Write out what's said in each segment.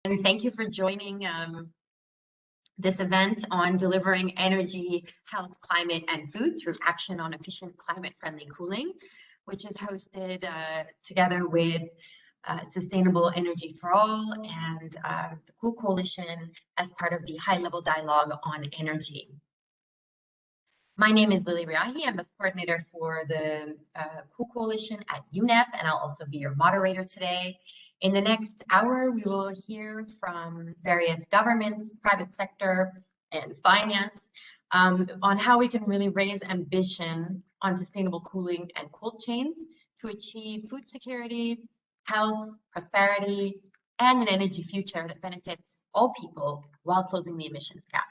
And thank you for joining this event on delivering energy, health, climate, and food through action on efficient climate-friendly cooling, which is hosted together with Sustainable Energy for All and the Cool Coalition as part of the high-level dialogue on energy. My name is Lily Riahi. I'm the coordinator for the Cool Coalition at UNEP, and I'll also be your moderator today. In the next hour, we will hear from various governments, private sector, and finance on how we can really raise ambition on sustainable cooling and cold chains to achieve food security, health, prosperity, and an energy future that benefits all people while closing the emissions gap.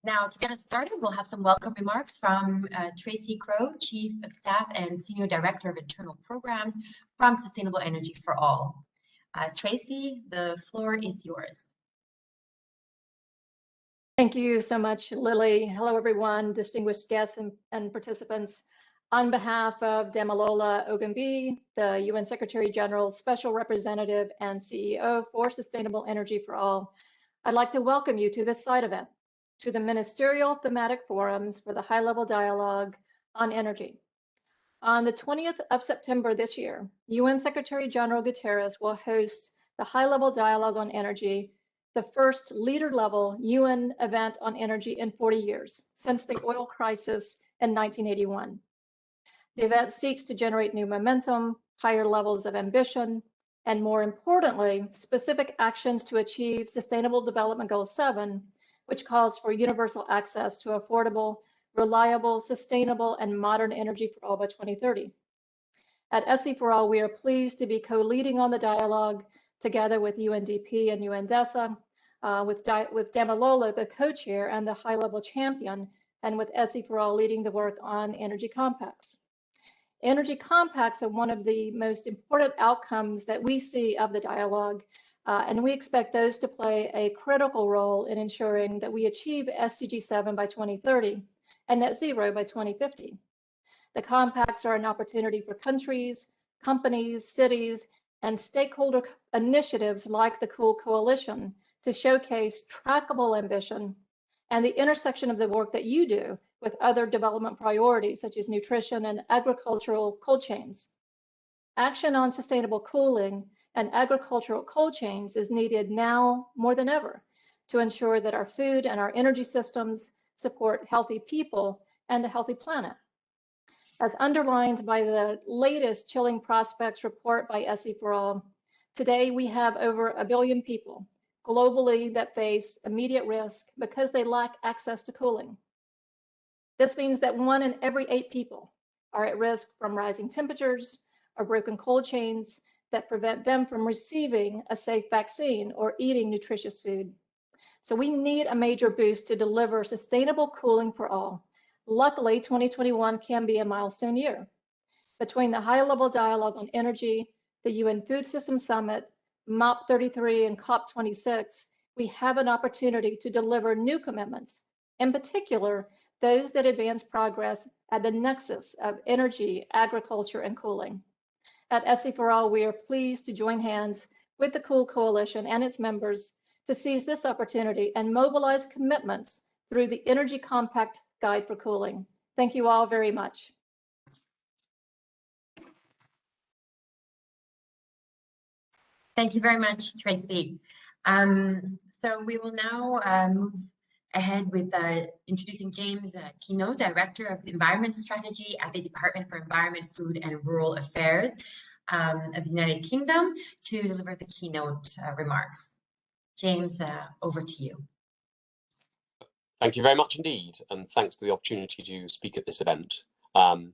Now, to get us started, we'll have some welcome remarks from Tracy Crow, Chief of Staff and Senior Director of Internal Programs from Sustainable Energy for All. Tracy, the floor is yours. Thank you so much, Lily. Hello, everyone, distinguished guests and participants. On behalf of Damilola Ogunbi, the UN Secretary General, Special Representative and CEO for Sustainable Energy for All, I'd like to welcome you to this side event, to the Ministerial Thematic Forums for the High-Level Dialogue on Energy. On the 20th of September this year, UN Secretary General Guterres will host the High-Level Dialogue on Energy, the first leader-level UN event on energy in 40 years, since the oil crisis in 1981. The event seeks to generate new momentum, higher levels of ambition, and more importantly, specific actions to achieve Sustainable Development Goal 7, which calls for universal access to affordable, reliable, sustainable, and modern energy for all by 2030. At SE for All, we are pleased to be co-leading on the dialogue together with UNDP and UNDESA, with Damilola, the co-chair and the high-level champion, and with SE for All leading the work on energy compacts. Energy compacts are one of the most important outcomes that we see of the dialogue, and we expect those to play a critical role in ensuring that we achieve SDG 7 by 2030 and net zero by 2050. The compacts are an opportunity for countries, companies, cities, and stakeholder initiatives like the Cool Coalition to showcase trackable ambition and the intersection of the work that you do with other development priorities such as nutrition and agricultural cold chains. Action on sustainable cooling and agricultural cold chains is needed now more than ever to ensure that our food and our energy systems support healthy people and a healthy planet. As underlined by the latest Chilling Prospects report by SE for All, today we have over 1 billion people globally that face immediate risk because they lack access to cooling. This means that 1 in every 8 people are at risk from rising temperatures or broken cold chains that prevent them from receiving a safe vaccine or eating nutritious food. So we need a major boost to deliver sustainable cooling for all. Luckily, 2021 can be a milestone year. Between the high-level dialogue on energy, the UN Food System Summit, MOP 33, and COP 26, we have an opportunity to deliver new commitments, in particular, those that advance progress at the nexus of energy, agriculture, and cooling. At SE for All, we are pleased to join hands with the Cool Coalition and its members to seize this opportunity and mobilize commitments through the Energy Compact Guide for Cooling. Thank you all very much. Thank you very much, Tracy. So we will now move ahead with introducing James Kino, Director of Environment Strategy at the Department for Environment, Food and Rural Affairs of the United Kingdom, to deliver the keynote remarks. James, over to you. Thank you very much indeed, and thanks for the opportunity to speak at this event. As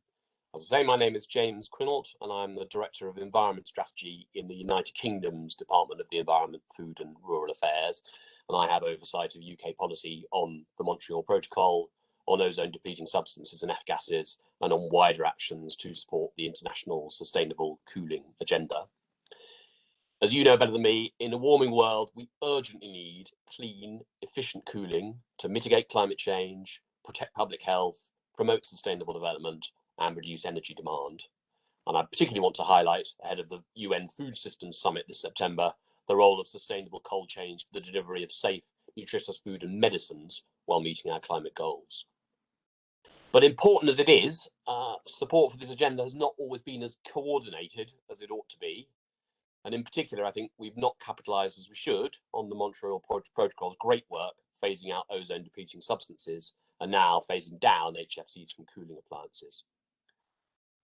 I say, my name is James Quinault, and I'm the Director of Environment Strategy in the United Kingdom's Department of the Environment, Food and Rural Affairs, and I have oversight of UK policy on the Montreal Protocol, on ozone-depleting substances and F-gases, and on wider actions to support the international sustainable cooling agenda. As you know better than me, in a warming world, we urgently need clean, efficient cooling to mitigate climate change, protect public health, promote sustainable development, and reduce energy demand. And I particularly want to highlight, ahead of the UN Food Systems Summit this September, the role of sustainable cold chains for the delivery of safe, nutritious food and medicines while meeting our climate goals. But important as it is, support for this agenda has not always been as coordinated as it ought to be. And in particular, I think we've not capitalised as we should on the Montreal Protocol's great work phasing out ozone depleting substances and now phasing down HFCs from cooling appliances.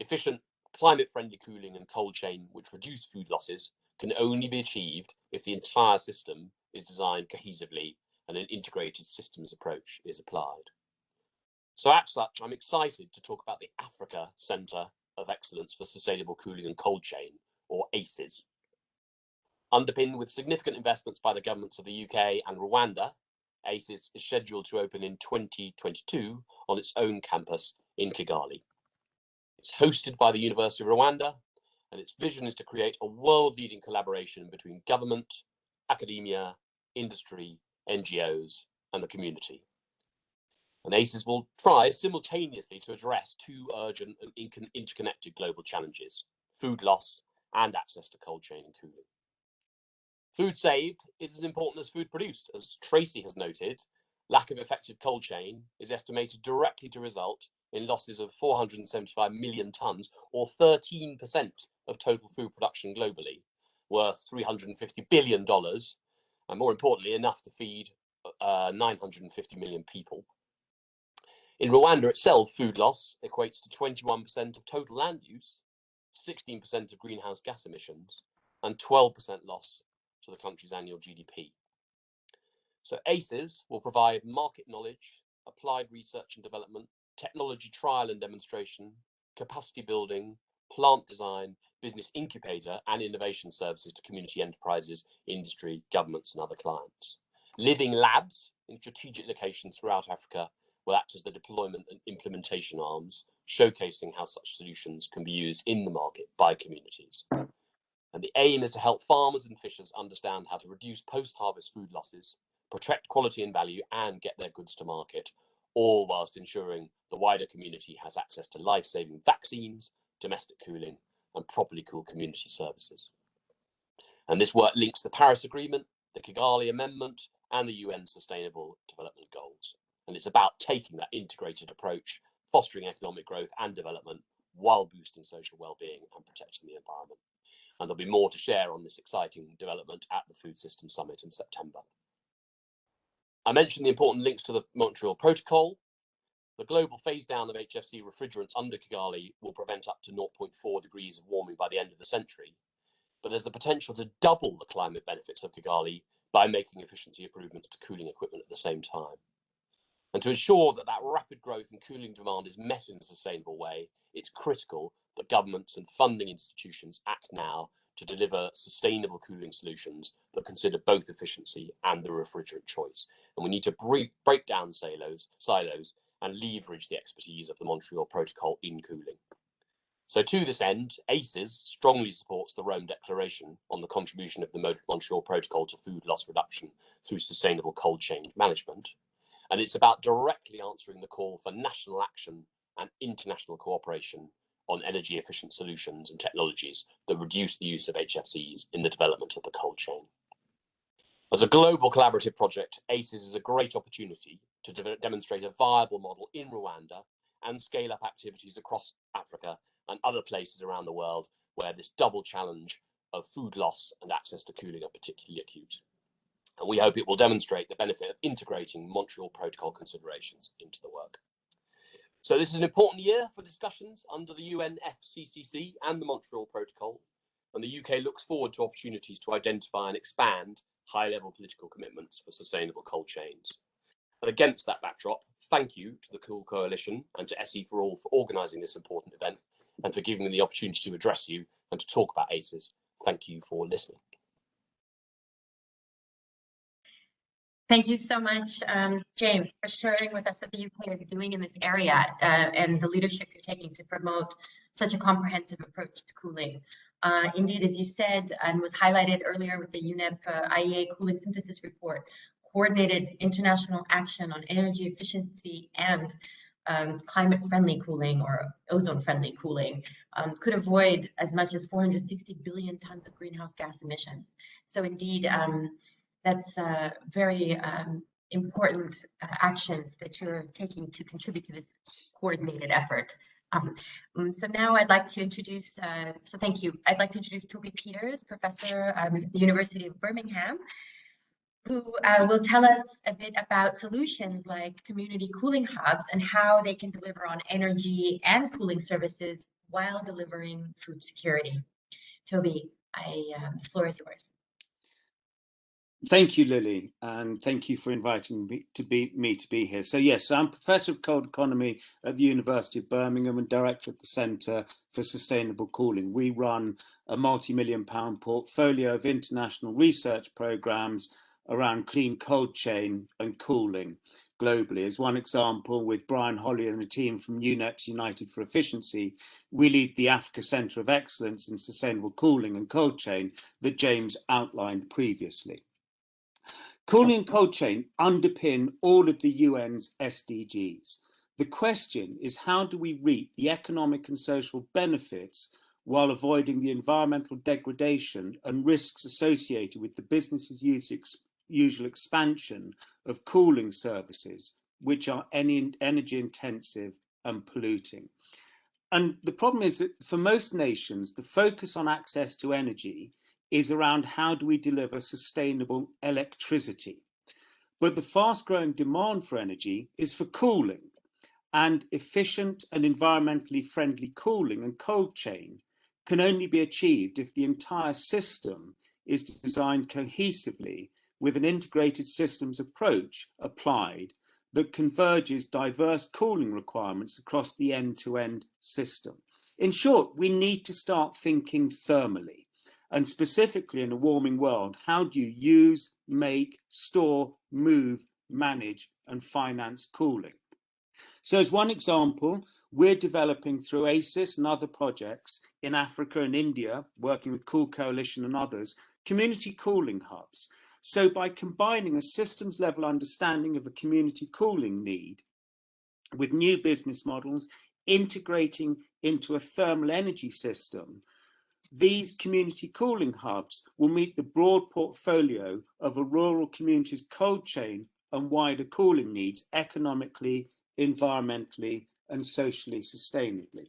Efficient, climate-friendly cooling and cold chain which reduce food losses can only be achieved if the entire system is designed cohesively and an integrated systems approach is applied. So as such, I'm excited to talk about the Africa Centre of Excellence for Sustainable Cooling and Cold Chain, or ACES. Underpinned with significant investments by the governments of the UK and Rwanda, ACES is scheduled to open in 2022 on its own campus in Kigali. It's hosted by the University of Rwanda, and its vision is to create a world-leading collaboration between government, academia, industry, NGOs, and the community. And ACES will try simultaneously to address two urgent and interconnected global challenges: food loss and access to cold chain and cooling. Food saved is as important as food produced. As Tracy has noted, lack of effective cold chain is estimated directly to result in losses of 475 million tonnes, or 13% of total food production globally, worth $350 billion, and more importantly, enough to feed 950 million people. In Rwanda itself, food loss equates to 21% of total land use, 16% of greenhouse gas emissions, and 12% loss to the country's annual GDP. So ACES will provide market knowledge, applied research and development, technology trial and demonstration, capacity building, plant design, business incubator and innovation services to community enterprises, industry, governments and other clients. Living labs in strategic locations throughout Africa will act as the deployment and implementation arms, showcasing how such solutions can be used in the market by communities. And the aim is to help farmers and fishers understand how to reduce post-harvest food losses, protect quality and value, and get their goods to market, all whilst ensuring the wider community has access to life-saving vaccines, domestic cooling, and properly cooled community services. And this work links the Paris Agreement, the Kigali Amendment, and the UN Sustainable Development Goals. And it's about taking that integrated approach, fostering economic growth and development, while boosting social well-being and protecting the environment. And there'll be more to share on this exciting development at the Food Systems Summit in September. I mentioned the important links to the Montreal Protocol. The global phase down of HFC refrigerants under Kigali will prevent up to 0.4 degrees of warming by the end of the century. But there's the potential to double the climate benefits of Kigali by making efficiency improvements to cooling equipment at the same time. And to ensure that that rapid growth in cooling demand is met in a sustainable way, it's critical that governments and funding institutions act now to deliver sustainable cooling solutions that consider both efficiency and the refrigerant choice. And we need to break down silos and leverage the expertise of the Montreal Protocol in cooling. So to this end, ACES strongly supports the Rome Declaration on the contribution of the Montreal Protocol to food loss reduction through sustainable cold chain management. And it's about directly answering the call for national action and international cooperation on energy efficient solutions and technologies that reduce the use of HFCs in the development of the cold chain. As a global collaborative project, ACES is a great opportunity to demonstrate a viable model in Rwanda and scale up activities across Africa and other places around the world where this double challenge of food loss and access to cooling are particularly acute. And we hope it will demonstrate the benefit of integrating Montreal Protocol considerations into the work. So this is an important year for discussions under the UNFCCC and the Montreal Protocol, and the UK looks forward to opportunities to identify and expand high-level political commitments for sustainable cold chains. And against that backdrop, thank you to the Cool Coalition and to SE for All for organising this important event and for giving me the opportunity to address you and to talk about ACES. Thank you for listening. Thank you so much, James, for sharing with us what the UK is doing in this area and the leadership you're taking to promote such a comprehensive approach to cooling. Indeed, as you said, and was highlighted earlier with the UNEP IEA Cooling Synthesis Report, coordinated international action on energy efficiency and climate-friendly cooling or ozone-friendly cooling could avoid as much as 460 billion tons of greenhouse gas emissions. So indeed, that's very important actions that you're taking to contribute to this coordinated effort. So now I'd like to introduce, so thank you. I'd like to introduce Toby Peters, professor at the University of Birmingham, who will tell us a bit about solutions like community cooling hubs and how they can deliver on energy and cooling services while delivering food security. Toby, the floor is yours. Thank you, Lily, and thank you for inviting me to be here. So yes, I'm Professor of Cold Economy at the University of Birmingham and Director of the Centre for Sustainable Cooling. We run a multi-million-pound portfolio of international research programmes around clean cold chain and cooling globally. As one example, with Brian Holly and the team from UNEP's United for Efficiency, we lead the Africa Centre of Excellence in Sustainable Cooling and Cold Chain that James outlined previously. Cooling and cold chain underpin all of the UN's SDGs. The question is, how do we reap the economic and social benefits while avoiding the environmental degradation and risks associated with the business's usual expansion of cooling services, which are energy intensive and polluting? And the problem is that for most nations, the focus on access to energy is around how do we deliver sustainable electricity. But the fast growing demand for energy is for cooling, and efficient and environmentally friendly cooling and cold chain can only be achieved if the entire system is designed cohesively with an integrated systems approach applied that converges diverse cooling requirements across the end-to-end system. In short, we need to start thinking thermally. And specifically in a warming world, how do you use, make, store, move, manage, and finance cooling? So as one example, we're developing through ACES and other projects in Africa and India, working with Cool Coalition and others, community cooling hubs. So by combining a systems level understanding of a community cooling need with new business models, integrating into a thermal energy system, these community cooling hubs will meet the broad portfolio of a rural community's cold chain and wider cooling needs economically, environmentally, and socially sustainably.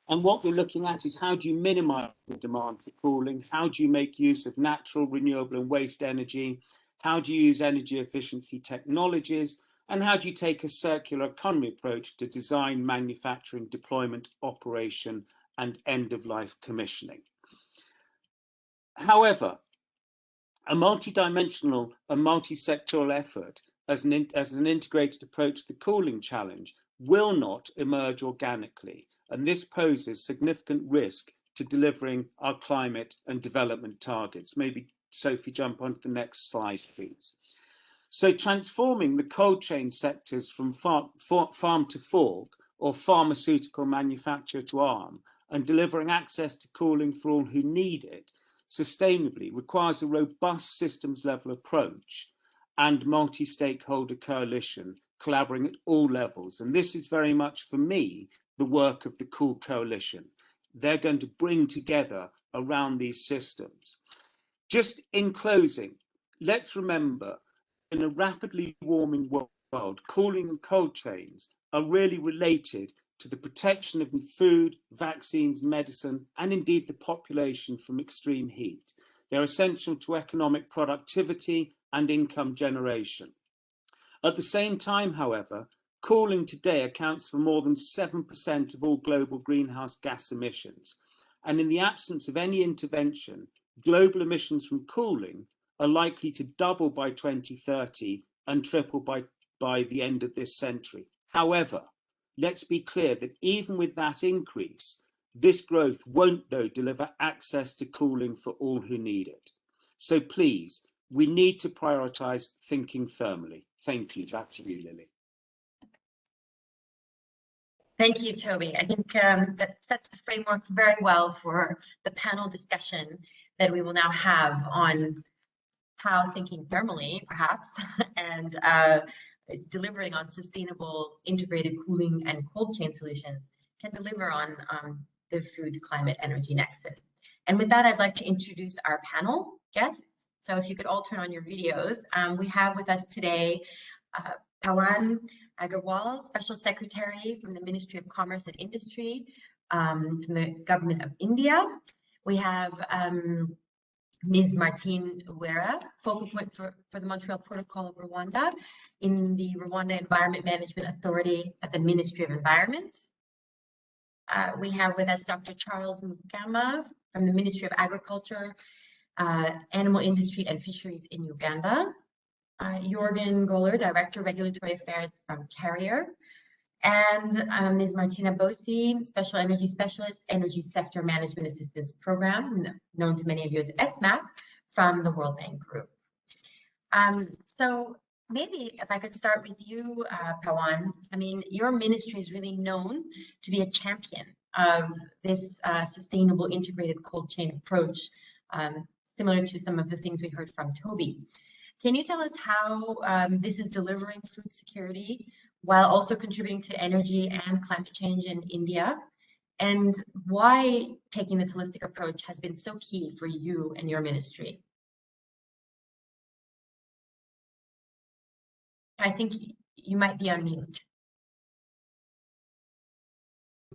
And what we're looking at is, how do you minimize the demand for cooling? How do you make use of natural, renewable, and waste energy? How do you use energy efficiency technologies? And how do you take a circular economy approach to design, manufacturing, deployment, operation, and end-of-life commissioning? However, a multidimensional and multi-sectoral effort as an integrated approach to the cooling challenge will not emerge organically, and this poses significant risk to delivering our climate and development targets. Maybe Sophie, jump onto the next slide, please. So transforming the cold chain sectors from farm to fork, or pharmaceutical manufacture to arm, and delivering access to cooling for all who need it sustainably requires a robust systems level approach and multi-stakeholder coalition collaborating at all levels. And this is very much, for me, the work of the Cool Coalition. They're going to bring together around these systems. Just in closing, let's remember, in a rapidly warming world, cooling and cold chains are really related to the protection of food, vaccines, medicine, and indeed the population from extreme heat. They're essential to economic productivity and income generation. At the same time, however, cooling today accounts for more than 7% of all global greenhouse gas emissions. And in the absence of any intervention, global emissions from cooling are likely to double by 2030 and triple by the end of this century. However, let's be clear that even with that increase, this growth won't, though, deliver access to cooling for all who need it. So please, we need to prioritise thinking thermally. Thank you. Back to you, Lily. Thank you, Toby. I think that sets the framework very well for the panel discussion that we will now have on how thinking thermally, perhaps, and delivering on sustainable integrated cooling and cold chain solutions can deliver on the food, climate, energy nexus. And with that, I'd like to introduce our panel guests. So if you could all turn on your videos. We have with us today Pawan Agarwal, Special Secretary from the Ministry of Commerce and Industry from the Government of India. We have Ms. Martine Uwera, focal point for the Montreal Protocol of Rwanda in the Rwanda Environment Management Authority at the Ministry of Environment. We have with us Dr. Charles Mukama from the Ministry of Agriculture, Animal Industry and Fisheries in Uganda. Jorgen Goller, Director of Regulatory Affairs from Carrier. And Ms. Martina Bossi, Special Energy Specialist, Energy Sector Management Assistance Program, known to many of you as Smap, from the World Bank Group. So maybe if I could start with you, Pawan. I mean, your ministry is really known to be a champion of this sustainable integrated cold chain approach, similar to some of the things we heard from Toby. Can you tell us how this is delivering food security while also contributing to energy and climate change in India? And why taking this holistic approach has been so key for you and your ministry? I think you might be on mute.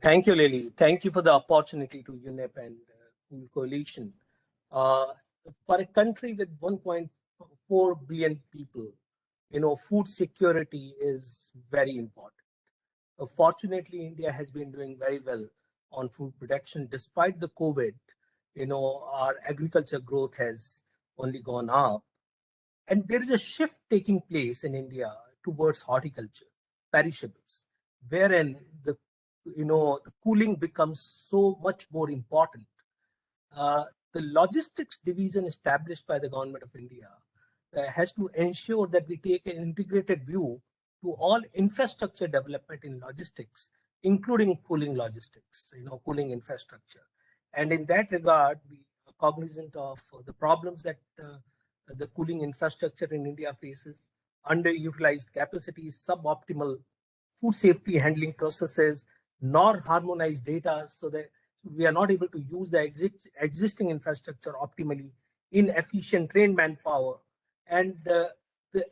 Thank you, Lily. Thank you for the opportunity to UNEP and Cool Coalition. For a country with 1.4 billion people, food security is very important. Fortunately, India has been doing very well on food production. Despite the COVID, our agriculture growth has only gone up. And there is a shift taking place in India towards horticulture, perishables, wherein the cooling becomes so much more important. The logistics division established by the government of India has to ensure that we take an integrated view to all infrastructure development in logistics, including cooling logistics, cooling infrastructure. And in that regard, we are cognizant of the problems that the cooling infrastructure in India faces, underutilized capacities, suboptimal food safety handling processes, nor harmonized data, so that we are not able to use the existing infrastructure optimally in efficient trained manpower. And the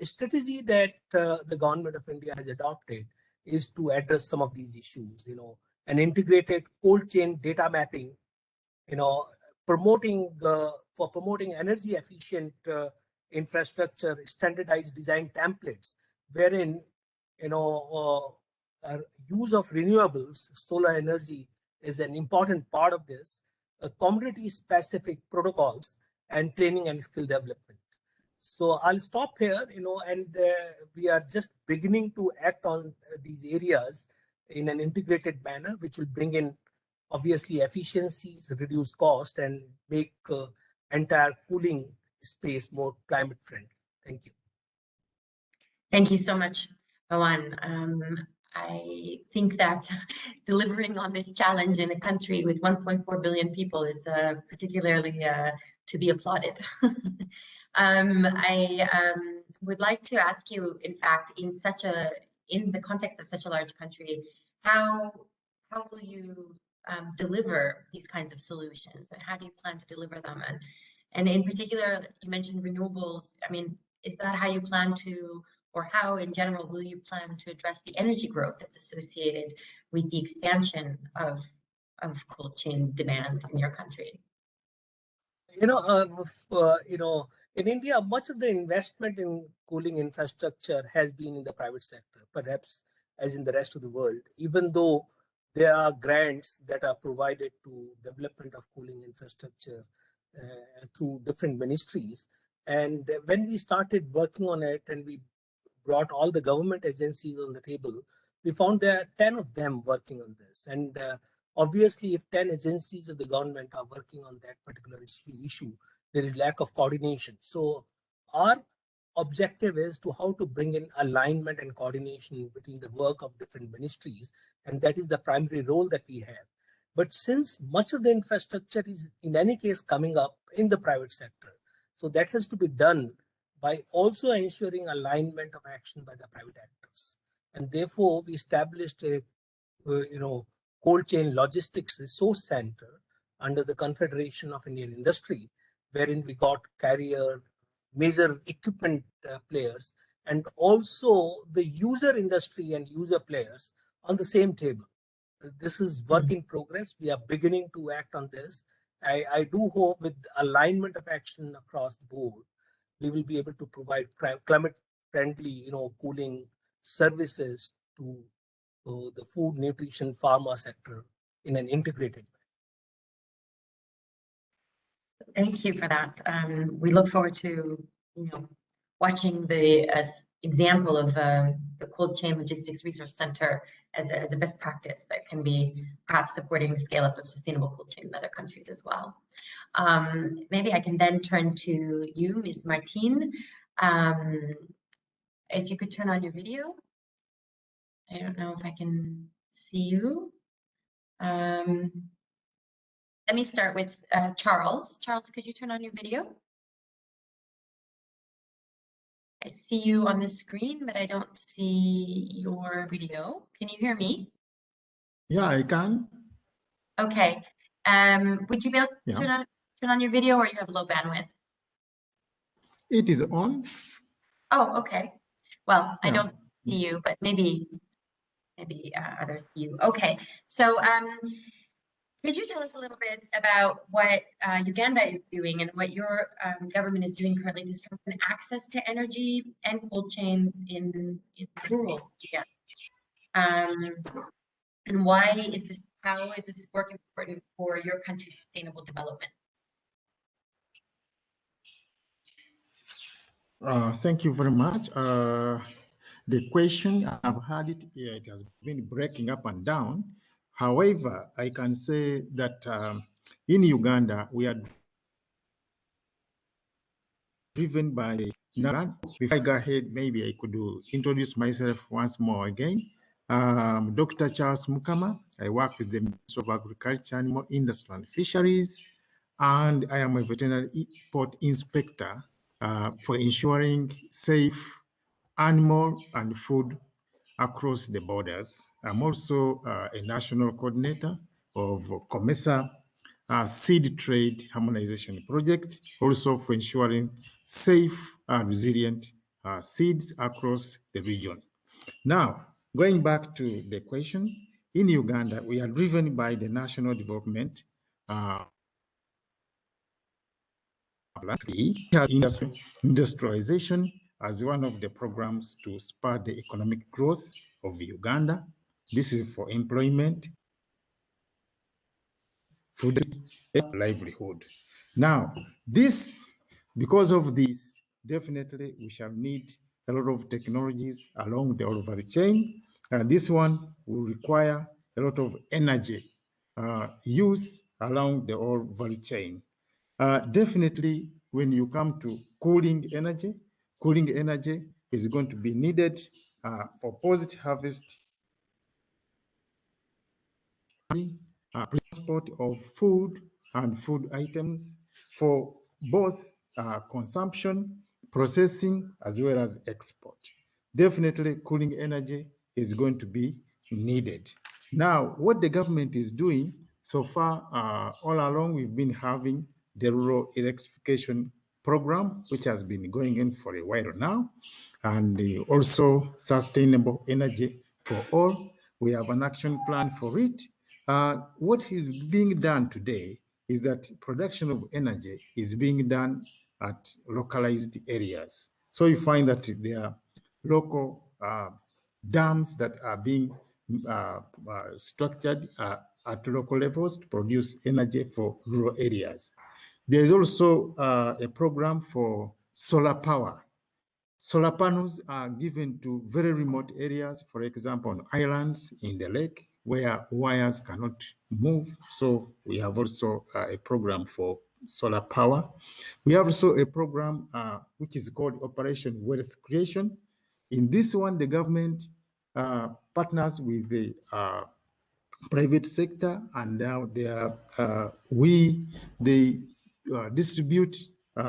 strategy that the government of India has adopted is to address some of these issues, an integrated cold chain data mapping, promoting energy efficient infrastructure, standardized design templates, wherein use of renewables, solar energy is an important part of this, community specific protocols, and training and skill development. So I'll stop here, and we are just beginning to act on these areas in an integrated manner, which will bring in obviously efficiencies, reduce cost, and make entire cooling space more climate friendly. Thank you. Thank you so much, Pawan. I think that delivering on this challenge in a country with 1.4 billion people is particularly to be applauded. I would like to ask you, in fact, in the context of such a large country, how will you deliver these kinds of solutions, and how do you plan to deliver them? And in particular, you mentioned renewables. I mean, is that how you plan to, or how in general will you plan to address the energy growth that's associated with the expansion of cold chain demand in your country? In India, much of the investment in cooling infrastructure has been in the private sector, perhaps as in the rest of the world, even though there are grants that are provided to development of cooling infrastructure through different ministries. And when we started working on it and we brought all the government agencies on the table, we found there are 10 of them working on this. And obviously, if 10 agencies of the government are working on that particular issue, there is lack of coordination. So our objective is to how to bring in alignment and coordination between the work of different ministries. And that is the primary role that we have. But since much of the infrastructure is in any case coming up in the private sector, so that has to be done by also ensuring alignment of action by the private actors. And therefore, we established a cold chain logistics resource center under the Confederation of Indian Industry, wherein we got carrier, major equipment players, and also the user industry and user players on the same table. This is work in progress. We are beginning to act on this. I do hope with alignment of action across the board, we will be able to provide climate friendly, cooling services to the food, nutrition, pharma sector in an integrated way. Thank you for that. We look forward to, watching the example of the Cold Chain Logistics Resource Center as a best practice that can be perhaps supporting the scale up of sustainable cold chain in other countries as well. Maybe I can then turn to you, Ms. Martine. If you could turn on your video. I don't know if I can see you. Let me start with Charles. Charles, could you turn on your video? I see you on the screen, but I don't see your video. Can you hear me? Yeah, I can. Okay. Would you be able to turn on your video, or you have low bandwidth? It is on. Oh, okay. Well, I Yeah. don't see you, but maybe others see you. Okay. So could you tell us a little bit about what Uganda is doing and what your government is doing currently to strengthen access to energy and cold chains in rural Uganda? And how is this work important for your country's sustainable development? Thank you very much. The question, I've had it, it has been breaking up and down. However, I can say that in Uganda, we are driven by Naran. Before I go ahead, maybe I could introduce myself once more again. Dr. Charles Mukama. I work with the Ministry of Agriculture, Animal Industry and Fisheries, and I am a veterinary port inspector for ensuring safe animal and food across the borders. I'm also a national coordinator of COMESA seed trade harmonization project, also for ensuring safe, resilient seeds across the region. Now, going back to the question, in Uganda, we are driven by the national development industrialization as one of the programs to spur the economic growth of Uganda. This is for employment, food, livelihood. Now, because of this, definitely we shall need a lot of technologies along the whole value chain. This one will require a lot of energy use along the whole value chain. Definitely, when you come to cooling energy is going to be needed for post-harvest transport of food and food items for both consumption, processing, as well as export. Definitely, cooling energy is going to be needed. Now, what the government is doing so far, all along, we've been having the rural electrification program, which has been going in for a while now, and also sustainable energy for all. We have an action plan for it. What is being done today is that production of energy is being done at localized areas. So you find that there are local dams that are being structured at local levels to produce energy for rural areas. There is also a program for solar power. Solar panels are given to very remote areas, for example, on islands in the lake where wires cannot move. So we have also a program for solar power. We have also a program which is called Operation Wealth Creation. In this one, the government partners with the private sector, and now they distribute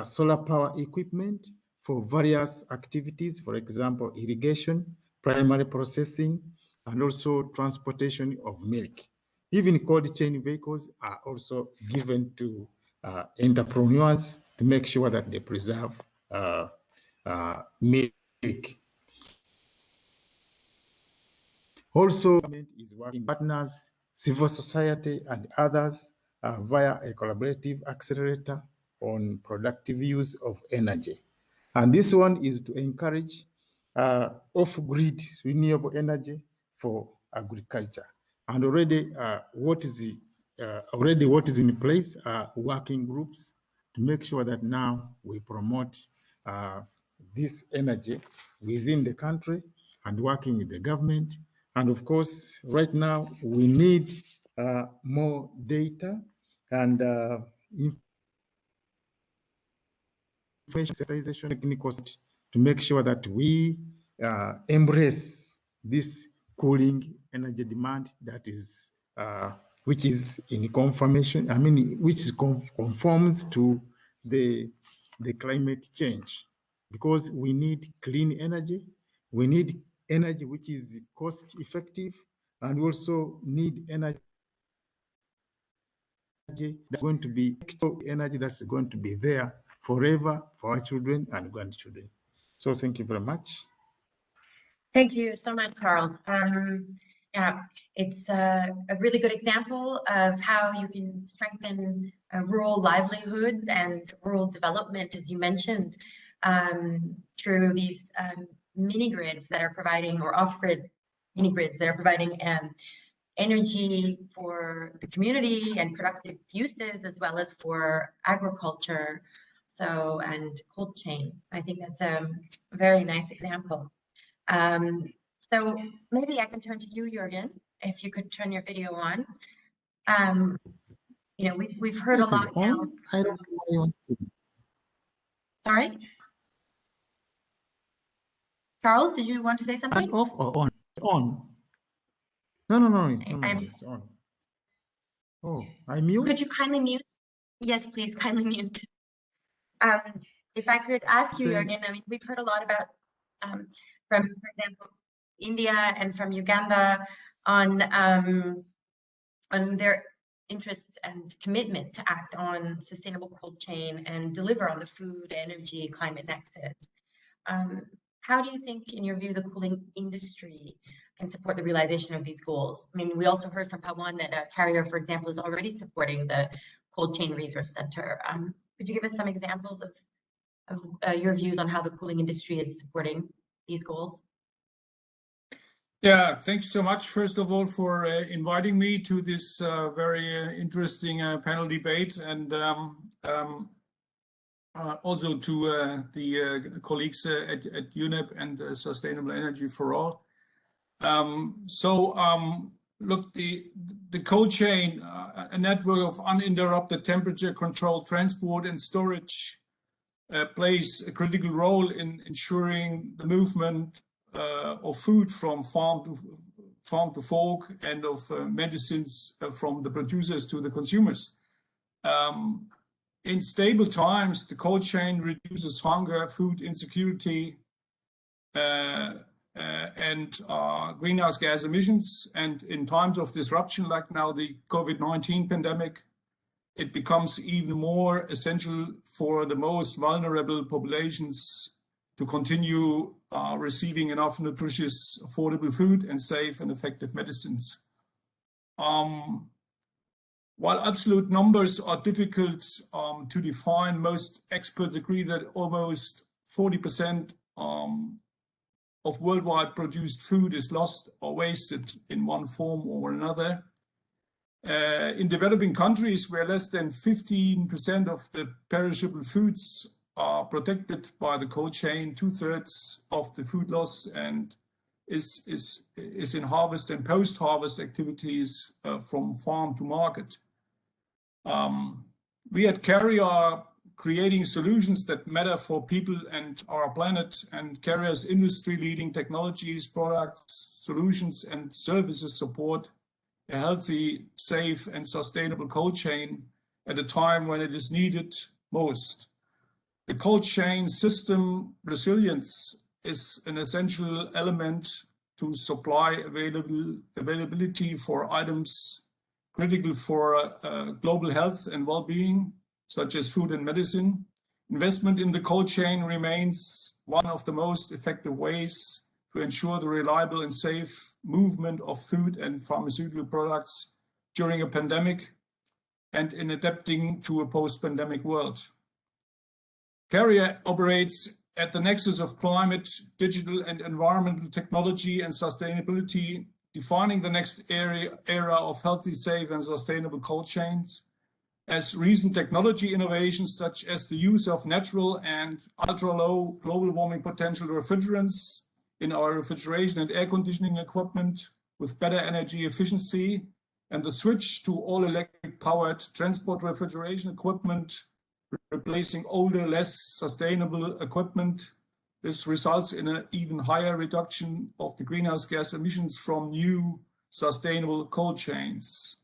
solar power equipment for various activities, for example, irrigation, primary processing, and also transportation of milk. Even cold chain vehicles are also given to entrepreneurs to make sure that they preserve milk. Also, government is working partners, civil society, and others via a collaborative accelerator on productive use of energy. And this one is to encourage off-grid renewable energy for agriculture. And already what is in place are working groups to make sure that now we promote this energy within the country and working with the government. And of course, right now we need more data and information sensitization techniques to make sure that we embrace this cooling energy demand that is which is in confirmation, which conforms to the climate change, because we need clean energy, we need energy which is cost effective, and also need energy that's going to be energy that's going to be there forever for our children and grandchildren. So thank you very much. Thank you so much, Carl. Yeah, it's a really good example of how you can strengthen rural livelihoods and rural development, as you mentioned, through these mini grids that are providing, or off-grid mini grids that are providing energy for the community and productive uses, as well as for agriculture, and cold chain. I think that's a very nice example. So maybe I can turn to you, Jürgen, if you could turn your video on. You know, we've heard a lot now. I don't know why you see. Sorry? Charles, did you want to say something? And off or on? On. No, it's on. Oh, I mute? Could you kindly mute? Yes, please, kindly mute. If I could ask you, Jürgen, I mean, we've heard a lot about, from, for example, India and from Uganda on their interests and commitment to act on sustainable cold chain and deliver on the food, energy, climate nexus. How do you think, in your view, the cooling industry can support the realization of these goals? I mean, we also heard from Pawan that Carrier, for example, is already supporting the Cold Chain Resource Center. Could you give us some examples of your views on how the cooling industry is supporting these goals? Yeah, thanks so much, first of all, for inviting me to this very interesting panel debate, and also to the colleagues at UNEP and Sustainable Energy for All. Look, the cold chain, a network of uninterrupted temperature-controlled transport and storage, plays a critical role in ensuring the movement of food from farm to fork, and of medicines from the producers to the consumers. In stable times, the cold chain reduces hunger, food insecurity, and greenhouse gas emissions. And in times of disruption, like now the COVID-19 pandemic, it becomes even more essential for the most vulnerable populations to continue receiving enough nutritious, affordable food and safe and effective medicines. While absolute numbers are difficult to define, most experts agree that almost 40% of worldwide produced food is lost or wasted in one form or another. In developing countries where less than 15% of the perishable foods are protected by the cold chain, 2/3 of the food loss and is in harvest and post-harvest activities from farm to market. We at Carrier are creating solutions that matter for people and our planet, and Carrier's industry-leading technologies, products, solutions, and services support a healthy, safe, and sustainable cold chain at a time when it is needed most. The cold chain system resilience is an essential element to supply availability for items critical for global health and well-being, such as food and medicine. Investment in the cold chain remains one of the most effective ways to ensure the reliable and safe movement of food and pharmaceutical products during a pandemic and in adapting to a post-pandemic world. Carrier operates at the nexus of climate, digital and environmental technology and sustainability, defining the next era of healthy, safe and sustainable cold chains. As recent technology innovations such as the use of natural and ultra-low global warming potential refrigerants in our refrigeration and air conditioning equipment with better energy efficiency, and the switch to all-electric powered transport refrigeration equipment, replacing older, less sustainable equipment. This results in an even higher reduction of the greenhouse gas emissions from new sustainable cold chains.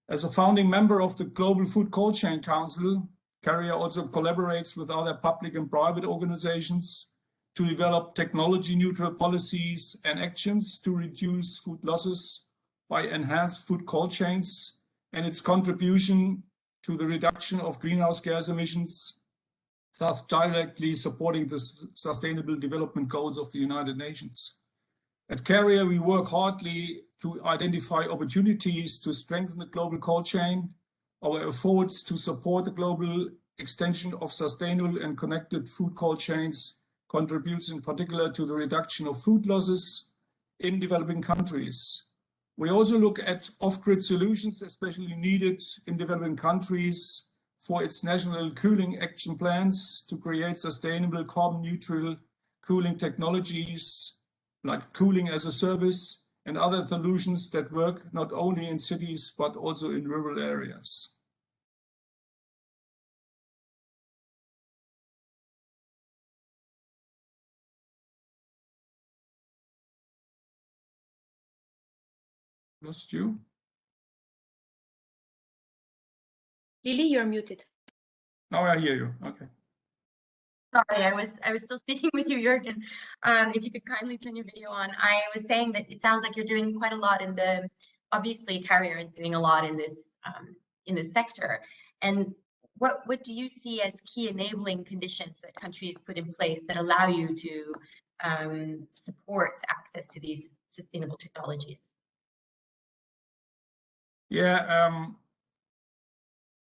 As a founding member of the Global Food Cold Chain Council, Carrier also collaborates with other public and private organizations to develop technology-neutral policies and actions to reduce food losses by enhanced food cold chains and its contribution to the reduction of greenhouse gas emissions, thus directly supporting the Sustainable Development Goals of the United Nations. At Carrier, we work hardly to identify opportunities to strengthen the global cold chain. Our efforts to support the global extension of sustainable and connected food cold chains contributes in particular to the reduction of food losses in developing countries. We also look at off-grid solutions, especially needed in developing countries for its national cooling action plans to create sustainable carbon-neutral cooling technologies like cooling as a service and other solutions that work not only in cities but also in rural areas. Lost you? Lily, you're muted. Now I hear you. Okay. Sorry, I was still speaking with you, Jürgen. If you could kindly turn your video on. I was saying that it sounds like you're doing quite a lot in the, obviously Carrier is doing a lot in this sector. And what do you see as key enabling conditions that countries put in place that allow you to support access to these sustainable technologies? Yeah,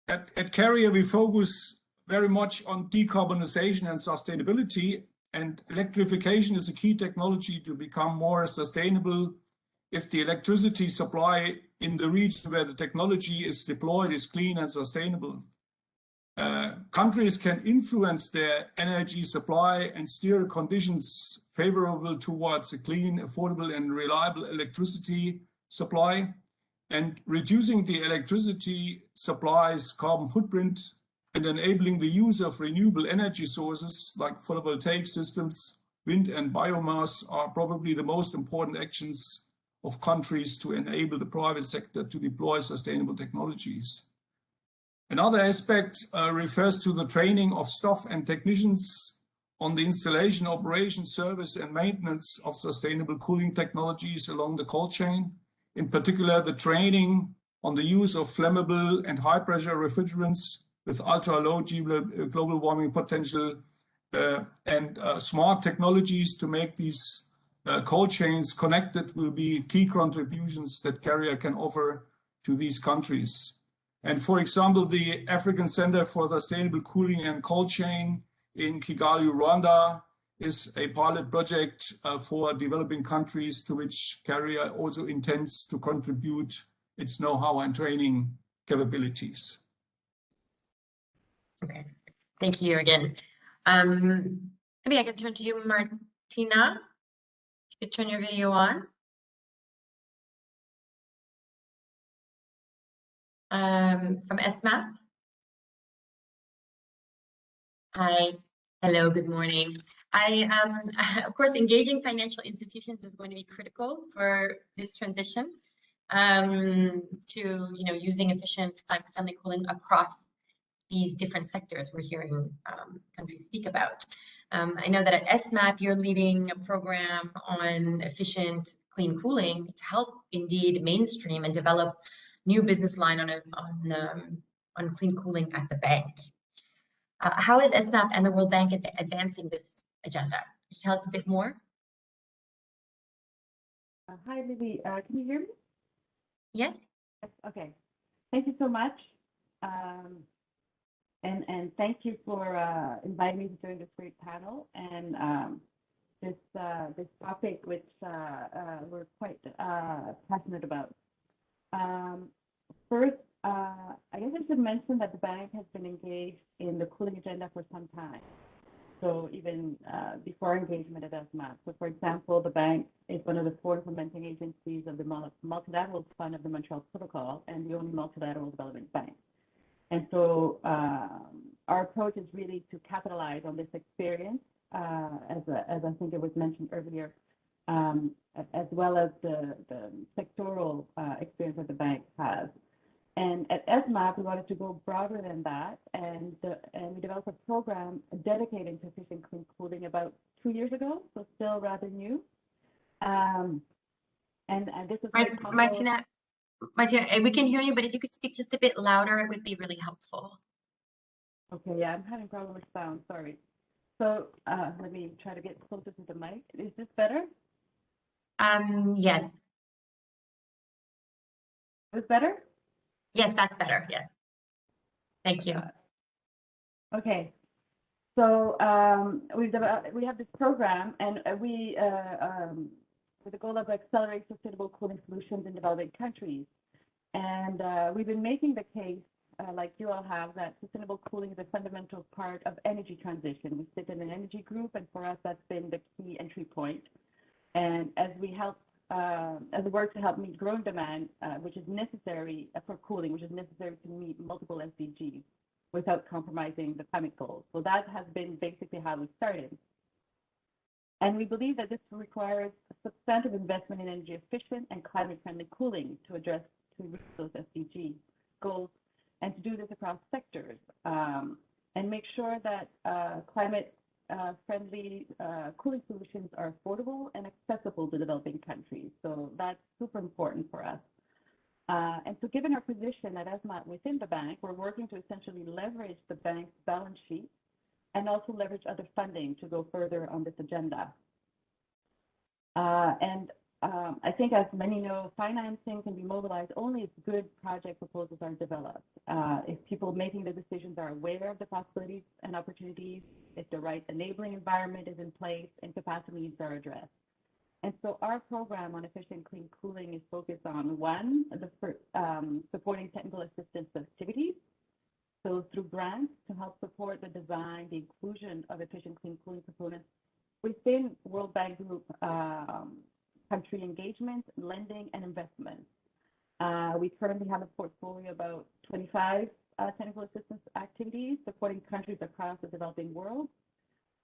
at Carrier, we focus very much on decarbonization and sustainability, and electrification is a key technology to become more sustainable if the electricity supply in the region where the technology is deployed is clean and sustainable. Countries can influence their energy supply and steer conditions favorable towards a clean, affordable and reliable electricity supply, and reducing the electricity supply's carbon footprint and enabling the use of renewable energy sources like photovoltaic systems, wind and biomass are probably the most important actions of countries to enable the private sector to deploy sustainable technologies. Another aspect refers to the training of staff and technicians on the installation, operation, service and maintenance of sustainable cooling technologies along the cold chain. In particular, the training on the use of flammable and high pressure refrigerants with ultra-low global warming potential and smart technologies to make these cold chains connected will be key contributions that Carrier can offer to these countries. And for example, the African Center for Sustainable Cooling and Cold Chain in Kigali, Rwanda, is a pilot project for developing countries to which Carrier also intends to contribute its know-how and training capabilities. Okay, thank you again. Maybe I can turn to you, Martina. You could turn your video on. From Smap. Hi, hello, good morning. Of course, engaging financial institutions is going to be critical for this transition to, using efficient climate-friendly cooling across these different sectors we're hearing countries speak about. I know that at Smap, you're leading a program on efficient clean cooling to help indeed mainstream and develop new business line on clean cooling at the bank. How is Smap and the World Bank advancing this agenda? Can you tell us a bit more? Hi, Lily. Can you hear me? Yes. Okay. Thank you so much. And thank you for inviting me to join this great panel and this topic, which we're quite passionate about. First, I guess I should mention that the bank has been engaged in the cooling agenda for some time. So even before engagement at SMAP. So for example, the bank is one of the 4 implementing agencies of the Multilateral Fund of the Montreal Protocol and the only multilateral development bank. And so our approach is really to capitalize on this experience, as I think it was mentioned earlier, as well as the sectoral experience that the bank has. And at SMAP, we wanted to go broader than that, and we developed a program dedicated to efficient clean cooling about 2 years ago, so still rather new. And this is Martina, we can hear you, but if you could speak just a bit louder, it would be really helpful. Okay, yeah, I'm having problem with sound, sorry. So let me try to get closer to the mic. Is this better? Yes. Is this better? Yes, that's better. Yes. Thank you. Okay. So we have this program, and we with the goal of accelerate sustainable cooling solutions in developing countries. And we've been making the case, like you all have, that sustainable cooling is a fundamental part of energy transition. We sit in an energy group, and for us, that's been the key entry point. And as we work to help meet growing demand, which is necessary for cooling, which is necessary to meet multiple SDGs without compromising the climate goals. So that has been basically how we started. And we believe that this requires substantive investment in energy efficient and climate-friendly cooling to reach those SDG goals, and to do this across sectors, and make sure that climate-friendly cooling solutions are affordable and accessible to developing countries. So that's super important for us. And so given our position at ESMAT within the bank, we're working to essentially leverage the bank's balance sheet and also leverage other funding to go further on this agenda. I think, as many know, financing can be mobilized only if good project proposals are developed. If people making the decisions are aware of the possibilities and opportunities, if the right enabling environment is in place, and capacity needs are addressed. And so our program on efficient clean cooling is focused on, one, supporting technical assistance activities. So through grants to help support the design, the inclusion of efficient clean cooling components within World Bank Group country engagement, lending, and investment. We currently have a portfolio of about 25 technical assistance activities supporting countries across the developing world.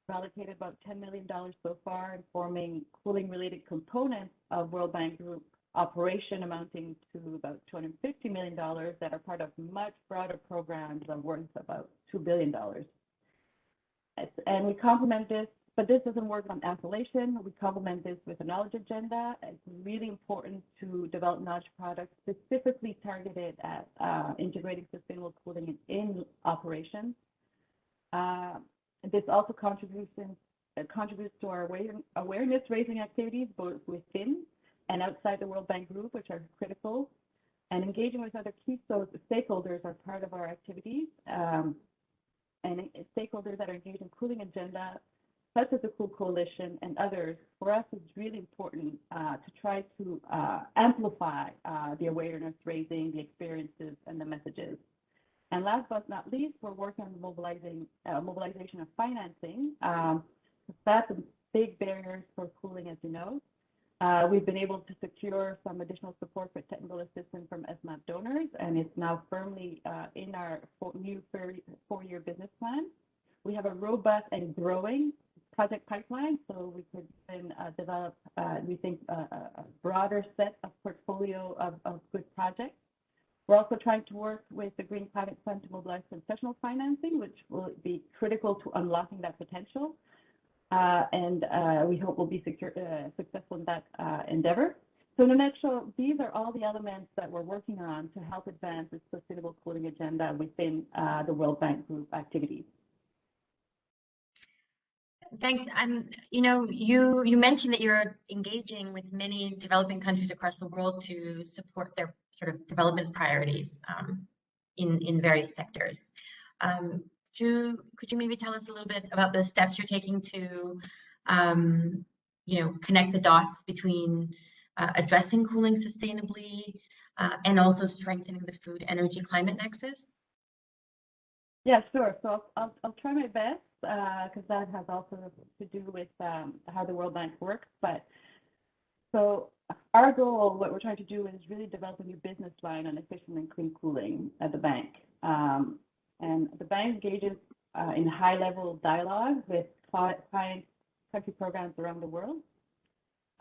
We've allocated about $10 million so far in forming cooling-related components of World Bank Group operation, amounting to about $250 million that are part of much broader programs of worth about $2 billion. And we complement this, but this doesn't work on isolation. We complement this with a knowledge agenda. It's really important to develop knowledge products specifically targeted at integrating sustainable cooling in operations. This also contributes to our awareness-raising activities, both within and outside the World Bank Group, which are critical. And engaging with other key stakeholders are part of our activities. And stakeholders that are engaged in cooling agenda, such as the Cool Coalition and others, for us it's really important to try to amplify the awareness raising, the experiences, and the messages. And last but not least, we're working on mobilization of financing. That's a big barrier for cooling, as you know. We've been able to secure some additional support for technical assistance from ESMAP donors, and it's now firmly in our new 4-year business plan. We have a robust and growing project pipeline, so we could then develop, we think, a broader set of portfolio of good projects. We're also trying to work with the Green Climate Fund to mobilize concessional financing, which will be critical to unlocking that potential. And we hope we'll be successful in that endeavor. So in a nutshell, these are all the elements that we're working on to help advance the sustainable cooling agenda within the World Bank Group activities. Thanks. You mentioned that you're engaging with many developing countries across the world to support their sort of development priorities in various sectors. Could you maybe tell us a little bit about the steps you're taking to, connect the dots between addressing cooling sustainably and also strengthening the food, energy, climate nexus? Yeah, sure. So I'll try my best because that has also to do with how the World Bank works. But so our goal, what we're trying to do is really develop a new business line on efficient and clean cooling at the bank. And the bank engages in high-level dialogue with client country programs around the world.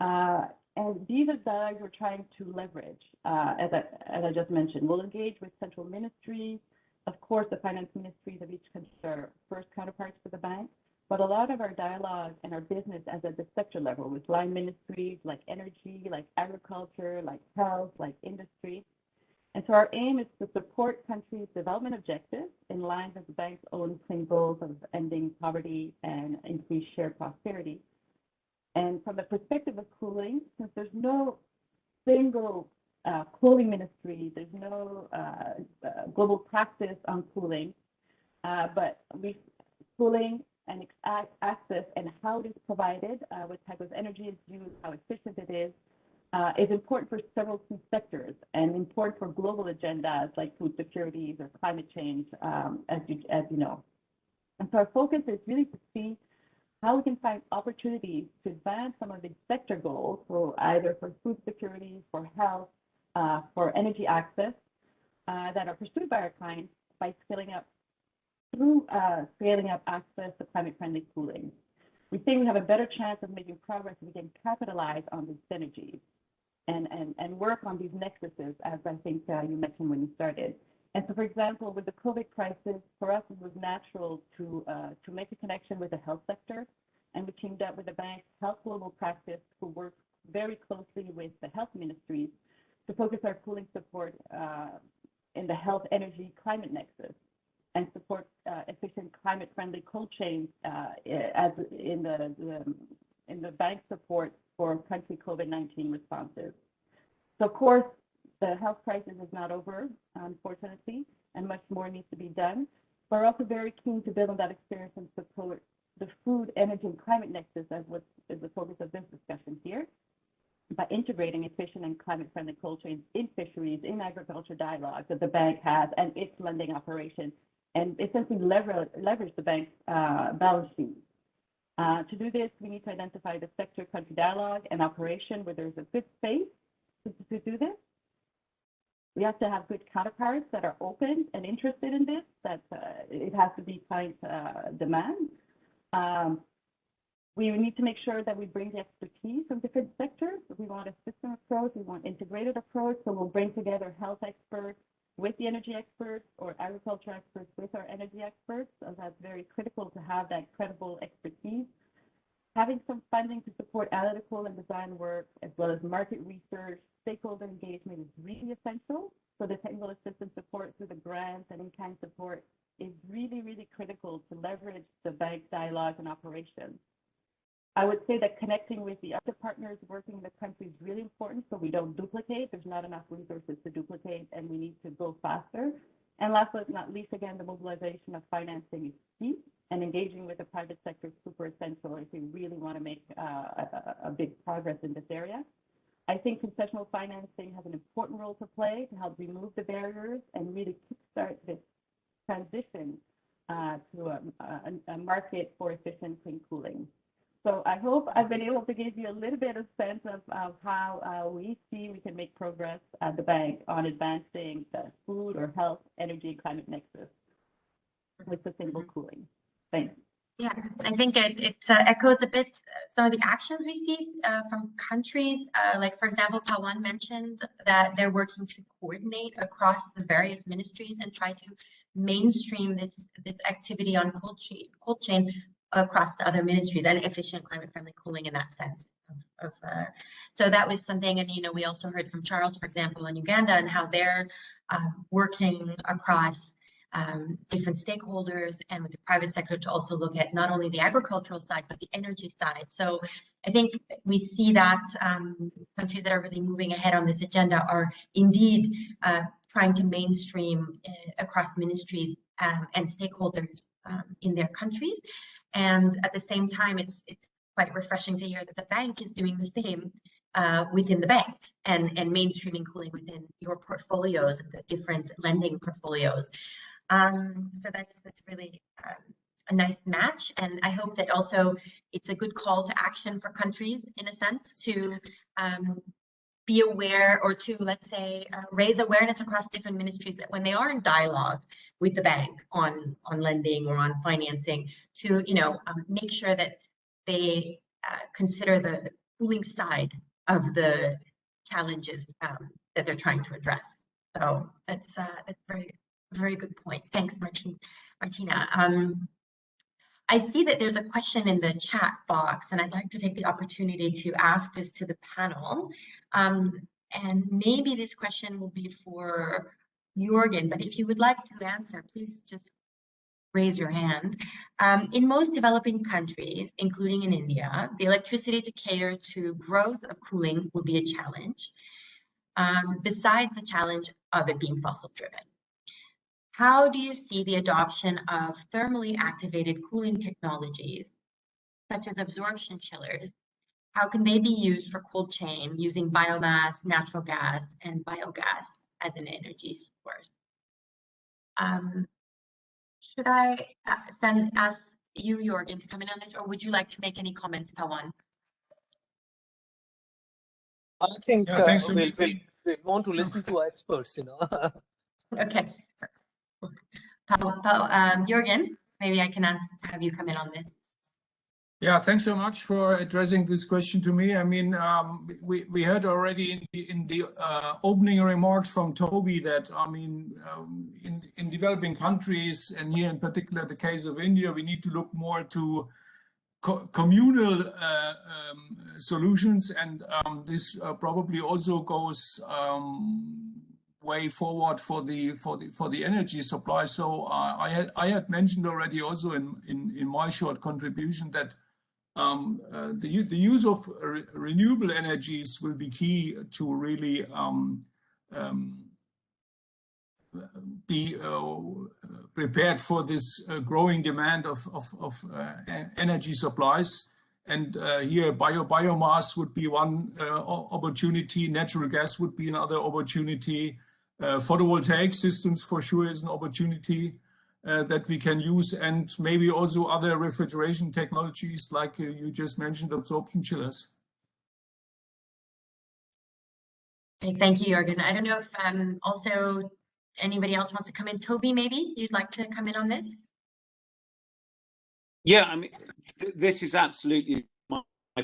And these are dialogues we're trying to leverage, as I just mentioned. We'll engage with central ministries. Of course, the finance ministries of each country are first counterparts for the bank, but a lot of our dialogue and our business is at the sector level with line ministries like energy, like agriculture, like health, like industry. And so our aim is to support countries' development objectives in line with the bank's own clean goals of ending poverty and increased shared prosperity. And from the perspective of cooling, since there's no single cooling ministry, there's no global practice on cooling, but cooling and access and how it is provided, what type of energy is used, how efficient it is important for several key sectors and important for global agendas like food security or climate change, as you know. And so our focus is really to see how we can find opportunities to advance some of these sector goals, so either for food security, for health, for energy access, that are pursued by our clients by scaling up access to climate-friendly cooling. We think we have a better chance of making progress if we can capitalize on these synergies and work on these nexuses, as I think you mentioned when you started. And so, for example, with the COVID crisis, for us, it was natural to make a connection with the health sector, and we teamed up with the bank's health global practice, who works very closely with the health ministries to focus our cooling support in the health, energy, climate nexus, and support efficient, climate-friendly cold chains as in the bank support for country COVID-19 responses. So, of course, the health crisis is not over, unfortunately, and much more needs to be done. But we're also very keen to build on that experience and support the food, energy, and climate nexus as what is the focus of this discussion here, by integrating efficient and climate-friendly cold chains in fisheries, in agriculture dialogues that the bank has and its lending operation, and essentially leverage the bank's balance sheet. To do this, we need to identify the sector country dialogue and operation where there's a good space to do this. We have to have good counterparts that are open and interested in this, that it has to be client demand. We need to make sure that we bring the expertise from different sectors. We want a system approach, we want integrated approach, so we'll bring together health experts with the energy experts or agriculture experts with our energy experts. So that's very critical to have that credible expertise. Having some funding to support analytical and design work, as well as market research, stakeholder engagement is really essential. So the technical assistance support through the grants and in-kind support is really, really critical to leverage the bank's dialogue and operations. I would say that connecting with the other partners working in the country is really important, so we don't duplicate. There's not enough resources to duplicate, and we need to go faster. And last but not least, again, the mobilization of financing is key, and engaging with the private sector is super essential if we really want to make a big progress in this area. I think concessional financing has an important role to play to help remove the barriers and really kickstart this transition to a market for efficient clean cooling. So I hope I've been able to give you a little bit of sense of how we see we can make progress at the bank on advancing the food or health, energy, climate nexus with sustainable cooling. Thanks. Yeah, I think it echoes a bit some of the actions we see from countries. Like, for example, Pawan mentioned that they're working to coordinate across the various ministries and try to mainstream this activity on cold chain across the other ministries and efficient climate-friendly cooling in that sense. So that was something, and we also heard from Charles, for example, in Uganda, and how they're working across different stakeholders and with the private sector to also look at not only the agricultural side, but the energy side. So I think we see that countries that are really moving ahead on this agenda are indeed trying to mainstream across ministries and stakeholders in their countries. And at the same time, it's quite refreshing to hear that the bank is doing the same within the bank and mainstreaming cooling within your portfolios and the different lending portfolios. So that's really a nice match, and I hope that also it's a good call to action for countries, in a sense, to be aware, or to, let's say, raise awareness across different ministries that when they are in dialogue with the bank on lending or on financing, to make sure that they consider the cooling side of the challenges that they're trying to address. So that's very good point. Thanks, Martina. I see that there's a question in the chat box, and I'd like to take the opportunity to ask this to the panel. And maybe this question will be for Jorgen, but if you would like to answer, please just raise your hand. In most developing countries, including in India, the electricity to cater to growth of cooling will be a challenge, besides the challenge of it being fossil driven. How do you see the adoption of thermally activated cooling technologies, such as absorption chillers? How can they be used for cold chain using biomass, natural gas, and biogas as an energy source? Should I ask you, Jorgen, to come in on this, or would you like to make any comments, Pawan? I think Yeah, we'll want to listen to our experts, Okay. Jorgen, maybe I can have you come in on this. Yeah, thanks so much for addressing this question to me. I mean, we heard already in the opening remarks from Toby that, I mean, in developing countries, and here in particular the case of India, we need to look more to communal solutions, and this probably also goes way forward for the energy supply. So I had mentioned already also in my short contribution that the use of renewable energies will be key to really be prepared for this growing demand of energy supplies. And here biomass would be one opportunity, natural gas would be another opportunity, photovoltaic systems for sure is an opportunity that we can use, and maybe also other refrigeration technologies like you just mentioned, absorption chillers. Okay, thank you, Jorgen. I don't know if also anybody else wants to come in. Toby, maybe you'd like to come in on this? Yeah, I mean, this is absolutely my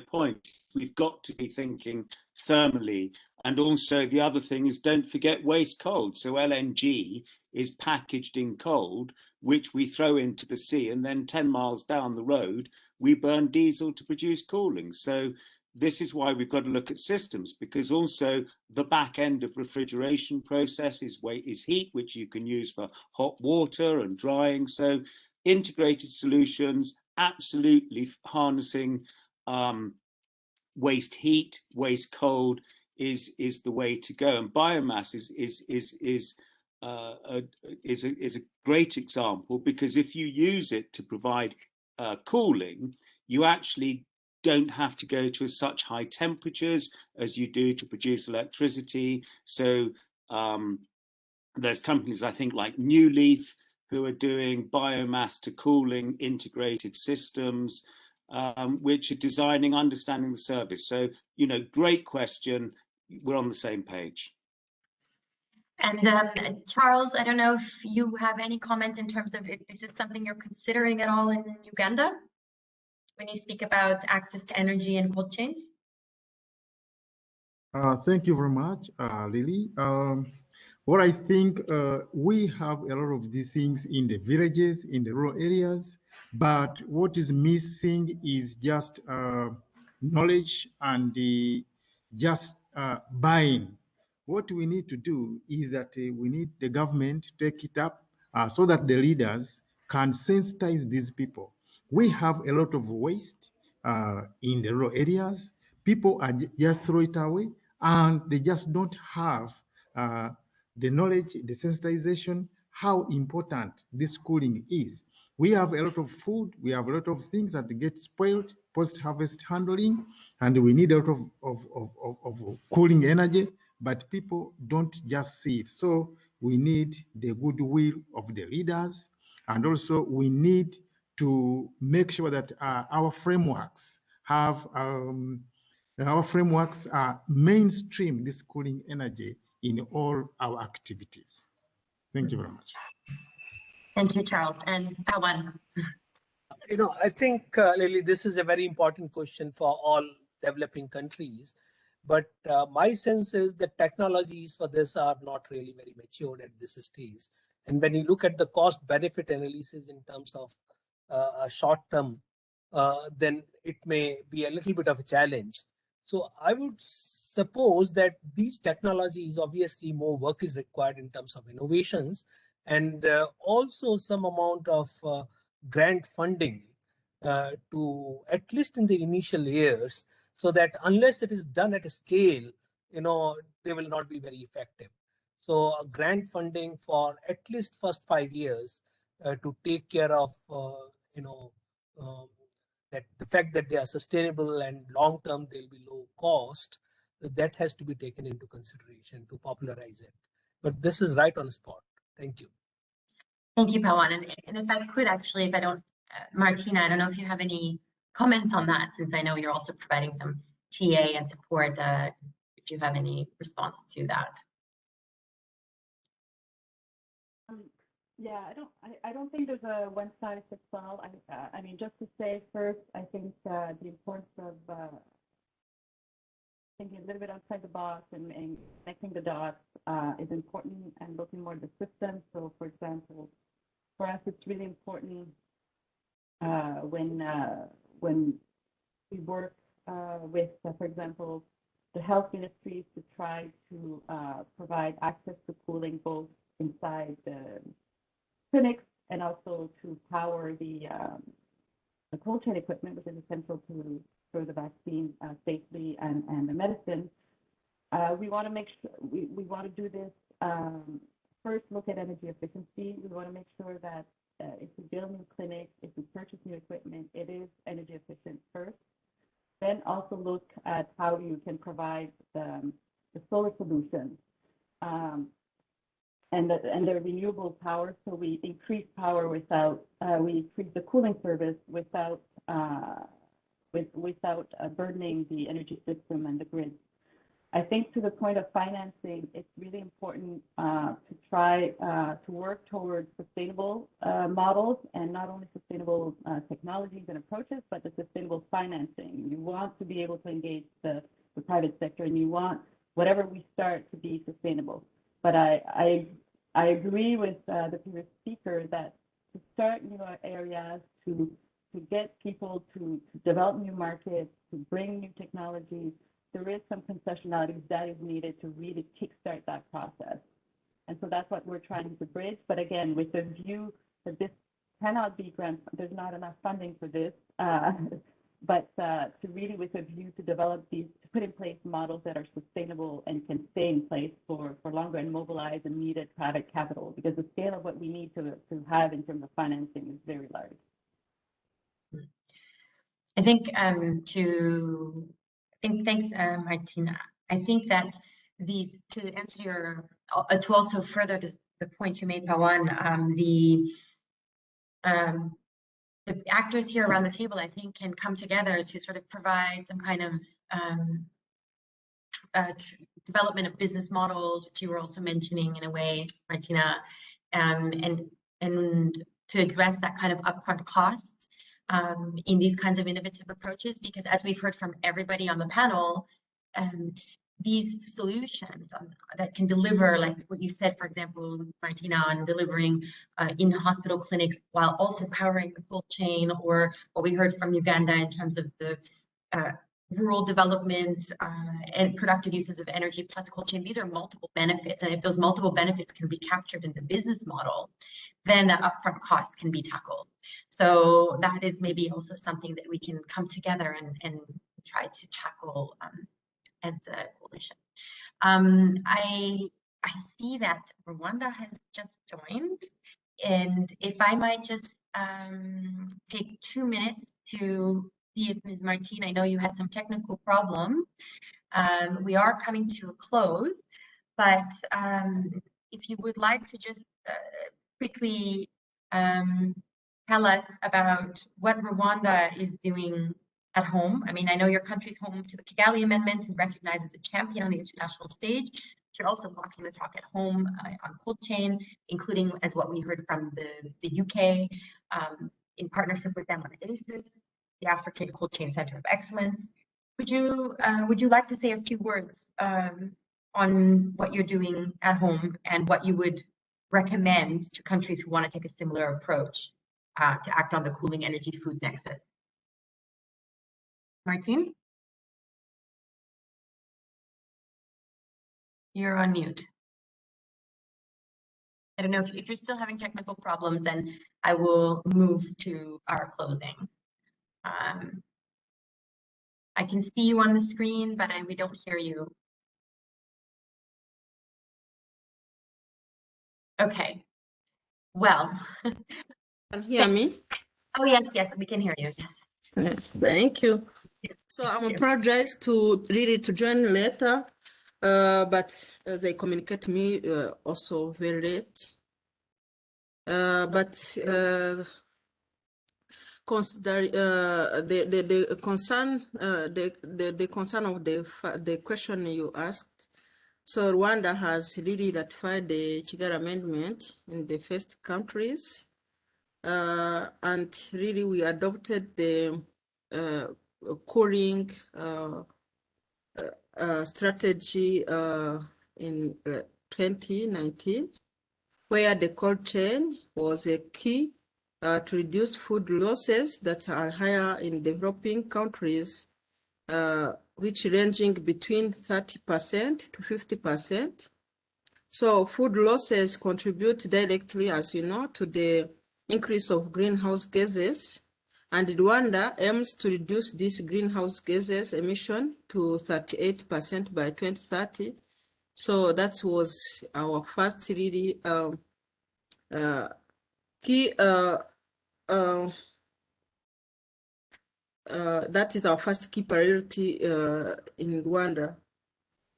point. We've got to be thinking thermally. And also the other thing is, don't forget waste cold. So LNG is packaged in cold, which we throw into the sea, and then 10 miles down the road, we burn diesel to produce cooling. So this is why we've got to look at systems, because also the back end of refrigeration process is heat, which you can use for hot water and drying. So integrated solutions, absolutely harnessing waste heat, waste cold is the way to go. And biomass is a great example, because if you use it to provide cooling, you actually don't have to go to such high temperatures as you do to produce electricity. So there's companies, I think, like New Leaf, who are doing biomass to cooling integrated systems, which are designing, understanding the service. So, great question. We're on the same page. And Charles, I don't know if you have any comment in terms of if this is something you're considering at all in Uganda? when you speak about access to energy and cold chains? Thank you very much, Lily. What I think we have a lot of these things in the villages, in the rural areas, but what is missing is just knowledge and just buying. What we need to do is that we need the government to take it up so that the leaders can sensitize these people. We have a lot of waste in the rural areas. People are just throw it away, and they just don't have the knowledge, the sensitization, how important this cooling is. We have a lot of food, we have a lot of things that get spoiled post-harvest handling, and we need a lot of cooling energy, but people don't just see it. So we need the goodwill of the leaders, and also we need to make sure that our frameworks have mainstream this cooling energy in all our activities. Thank you very much. Thank you, Charles. And that one. I think, Lily, this is a very important question for all developing countries. But my sense is that technologies for this are not really very matured at this stage. And when you look at the cost benefit analysis in terms of a short term, then it may be a little bit of a challenge. So I would suppose that these technologies, obviously more work is required in terms of innovations, and also some amount of grant funding to, at least in the initial years, so that unless it is done at a scale, they will not be very effective. So grant funding for at least first 5 years to take care of, that the fact that they are sustainable and long term they'll be low cost, that has to be taken into consideration to popularize it. But this is right on the spot. Thank you. Thank you, Pawan. And if I could actually, if I don't, Martina, I don't know if you have any comments on that, since I know you're also providing some TA and support, if you have any response to that. Yeah, I don't think there's a one size fits all. I mean, just to say first, I think the importance of thinking a little bit outside the box and connecting the dots is important, and looking more at the system. So, for example, for us, it's really important when we work with, for example, the health ministries to try to provide access to cooling both inside the clinics and also to power the cold chain equipment, which is essential to store the vaccine safely and the medicine. We want to make sure we want to do this. First, look at energy efficiency. We want to make sure that if we build new clinics, if we purchase new equipment, it is energy efficient first. Then also look at how you can provide the solar solutions and the renewable power. So we increase power without, we increase the cooling service without burdening the energy system and the grid. I think to the point of financing, it's really important to try to work towards sustainable models, and not only sustainable technologies and approaches, but the sustainable financing. You want to be able to engage the private sector, and you want whatever we start to be sustainable. But I agree with the previous speaker that to start new areas, to get people to develop new markets, to bring new technologies, there is some concessionality that is needed to really kickstart that process. And so that's what we're trying to bridge. But again, with the view that this cannot be there's not enough funding for this, but to really with a view to develop these, to put in place models that are sustainable and can stay in place for longer and mobilize and needed private capital, because the scale of what we need to have in terms of financing is very large. I think thanks, Martina. I think that to answer your, to also further the point you made, Pawan, the actors here around the table, I think, can come together to sort of provide some kind of development of business models, which you were also mentioning in a way, Martina, and to address that kind of upfront cost. in these kinds of innovative approaches, because as we've heard from everybody on the panel, these solutions that can deliver, like what you said, for example, Martina, on delivering in hospital clinics while also powering the cold chain, or what we heard from Uganda in terms of the rural development and productive uses of energy plus cold chain. These are multiple benefits, and if those multiple benefits can be captured in the business model, then that upfront cost can be tackled. So that is maybe also something that we can come together and try to tackle as a coalition. I see that Rwanda has just joined, and if I might just take 2 minutes to see if Ms. Martine, I know you had some technical problem. We are coming to a close, but if you would like to just quickly tell us about what Rwanda is doing at home. I mean, I know your country's home to the Kigali Amendment and recognized as a champion on the international stage. But you're also walking the talk at home on cold chain, including, as what we heard from the UK, in partnership with them on ACES, the African Cold Chain Center of Excellence. Would you like to say a few words on what you're doing at home and what you would recommend to countries who want to take a similar approach to act on the cooling energy food nexus? Martine? You're on mute. I don't know if you're still having technical problems, then I will move to our closing. I can see you on the screen, but we don't hear you. Okay. Well. Can you hear me? Oh, yes, we can hear you. Yes. Thank you. So I'm apologize to really to join later, but they communicate me also very late. But consider the concern the concern of the question you asked. So Rwanda has really ratified the Kigali Amendment in the first countries. And really, we adopted the cooling strategy in 2019, where the cold chain was a key to reduce food losses that are higher in developing countries, which ranging between 30% to 50%. So food losses contribute directly, as you know, to the increase of greenhouse gases, and Rwanda aims to reduce this greenhouse gases emission to 38% by 2030. So that was our first really key. That is our first key priority in Rwanda.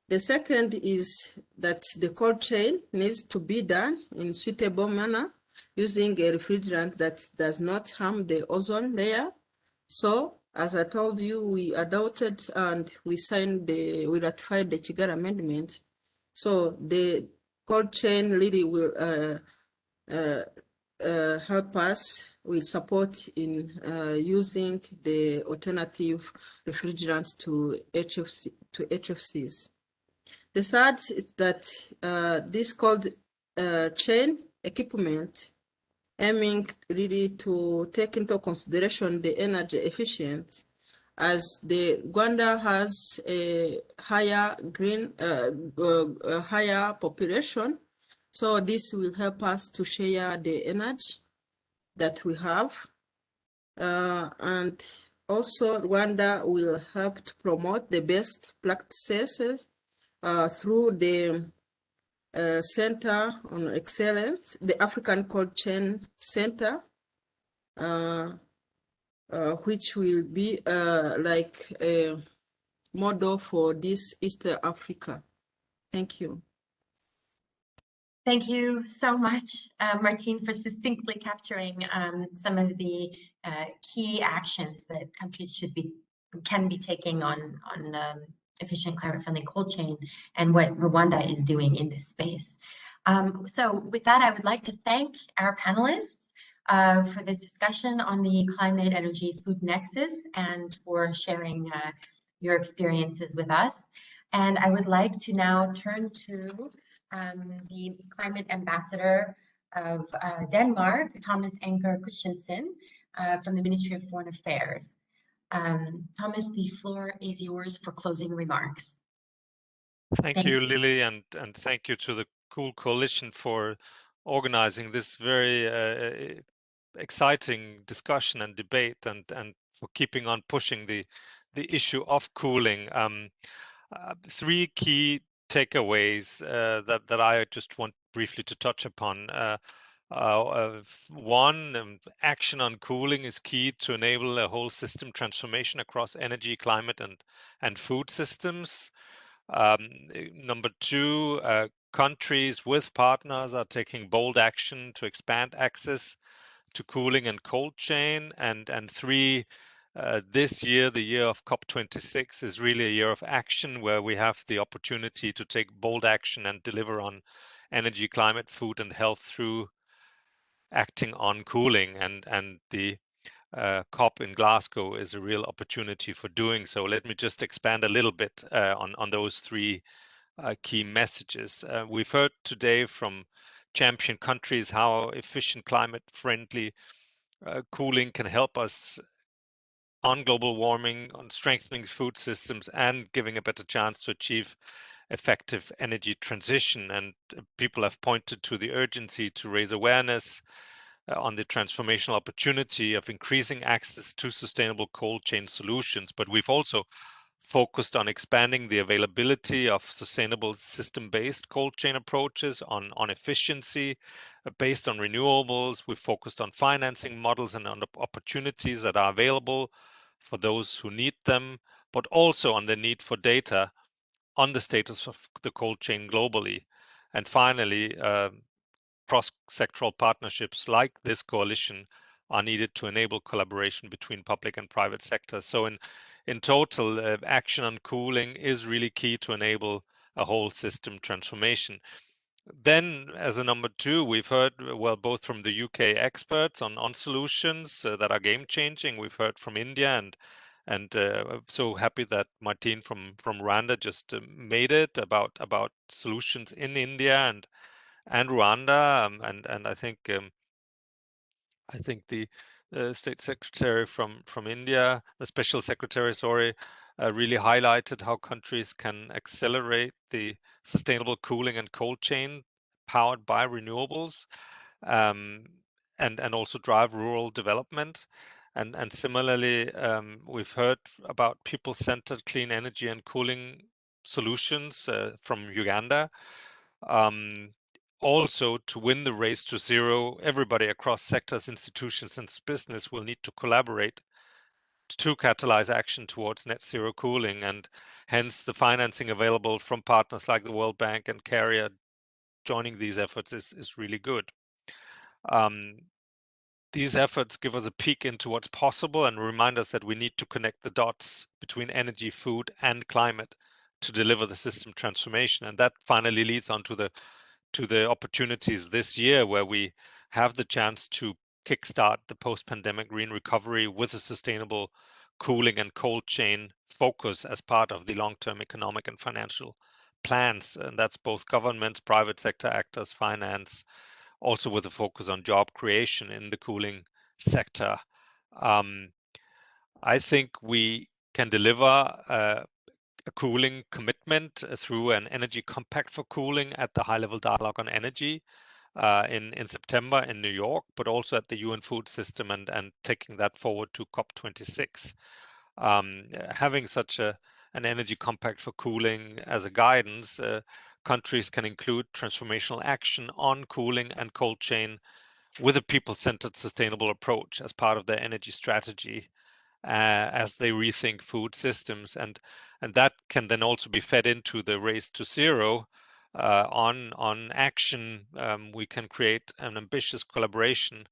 The second is that the cold chain needs to be done in suitable manner using a refrigerant that does not harm the ozone layer. So, as I told you, we adopted and we ratified the Kigali Amendment. So the cold chain really will help us, will support in using the alternative refrigerants to HFCs. The third is that this cold chain equipment aiming really to take into consideration the energy efficient, as the Rwanda has a higher higher population. So this will help us to share the energy that we have. And also Rwanda will help to promote the best practices through the Center on Excellence, the African Cold Chain Center, which will be like a model for this East Africa. Thank you. Thank you so much, Martine, for succinctly capturing some of the key actions that countries can be taking on efficient climate-friendly cold chain and what Rwanda is doing in this space. So with that, I would like to thank our panelists for this discussion on the climate, energy, food nexus, and for sharing your experiences with us. And I would like to now turn to the climate ambassador of Denmark, Thomas Anker Christensen, from the Ministry of Foreign Affairs. Thomas, the floor is yours for closing remarks. Thank you, Lily, and thank you to the Cool Coalition for organizing this very exciting discussion and debate, and for keeping on pushing the issue of cooling. Three key takeaways that I just want briefly to touch upon. One, action on cooling is key to enable a whole system transformation across energy, climate, and food systems. Number two, countries with partners are taking bold action to expand access to cooling and cold chain. And three, this year, the year of COP26, is really a year of action where we have the opportunity to take bold action and deliver on energy, climate, food, and health through acting on cooling. And the COP in Glasgow is a real opportunity for doing so. Let me just expand a little bit on those three key messages. We've heard today from champion countries how efficient, climate-friendly cooling can help us on global warming, on strengthening food systems, and giving a better chance to achieve effective energy transition. And people have pointed to the urgency to raise awareness on the transformational opportunity of increasing access to sustainable cold chain solutions. But we've also focused on expanding the availability of sustainable system-based cold chain approaches, on efficiency based on renewables. We've focused on financing models and on the opportunities that are available for those who need them, but also on the need for data on the status of the cold chain globally. And finally, cross-sectoral partnerships like this coalition are needed to enable collaboration between public and private sectors. So in total, action on cooling is really key to enable a whole system transformation. Then, as a number two, we've heard, well, both from the UK experts on solutions that are game-changing. We've heard from India, and I'm so happy that Martin from Rwanda just made it about solutions in India and Rwanda, and I think the State Secretary from India, the Special Secretary, sorry, really highlighted how countries can accelerate the sustainable cooling and cold chain powered by renewables, and also drive rural development. And similarly, we've heard about people-centered clean energy and cooling solutions from Uganda. Also, to win the race to zero, everybody across sectors, institutions, and business will need to collaborate to catalyze action towards net zero cooling, and hence the financing available from partners like the World Bank and Carrier joining these efforts is really good. These efforts give us a peek into what's possible and remind us that we need to connect the dots between energy, food, and climate to deliver the system transformation. And that finally leads on to the opportunities this year, where we have the chance to kickstart the post-pandemic green recovery with a sustainable cooling and cold chain focus as part of the long-term economic and financial plans. And that's both governments, private sector actors, finance, also with a focus on job creation in the cooling sector. I think we can deliver a cooling commitment through an energy compact for cooling at the high-level dialogue on energy in September in New York, but also at the UN Food System, and taking that forward to COP26. Having such an energy compact for cooling as a guidance, countries can include transformational action on cooling and cold chain with a people-centered sustainable approach as part of their energy strategy, as they rethink food systems, and that can then also be fed into the race to zero. On action, we can create an ambitious collaboration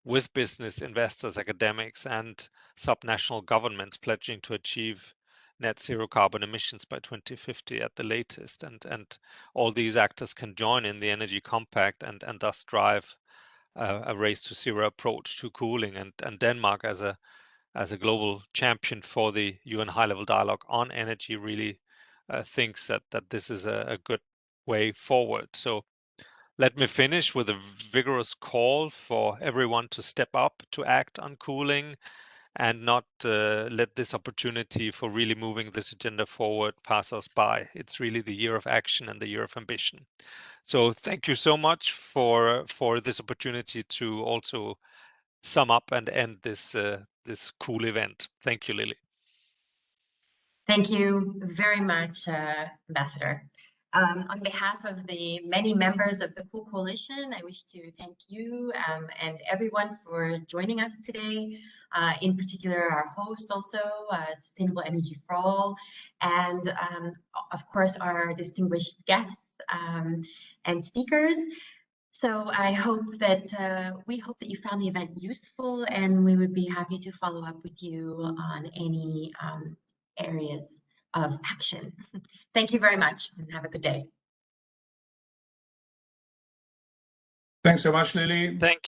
with business, investors, academics, and subnational governments pledging to achieve net zero carbon emissions by 2050 at the latest. And all these actors can join in the energy compact and thus drive a race to zero approach to cooling, and Denmark as a global champion for the UN high-level dialogue on energy really thinks that this is a good way forward. So let me finish with a vigorous call for everyone to step up to act on cooling and not let this opportunity for really moving this agenda forward pass us by. It's really the year of action and the year of ambition. So thank you so much for this opportunity to also sum up and end this this cool event. Thank you, Lily. Thank you very much, Ambassador. On behalf of the many members of the Cool Coalition, I wish to thank you and everyone for joining us today. In particular, our host also, Sustainable Energy for All, and of course, our distinguished guests and speakers. So I hope that we hope that you found the event useful, and we would be happy to follow up with you on any areas of action. Thank you very much and have a good day. Thanks so much, Lily. Thank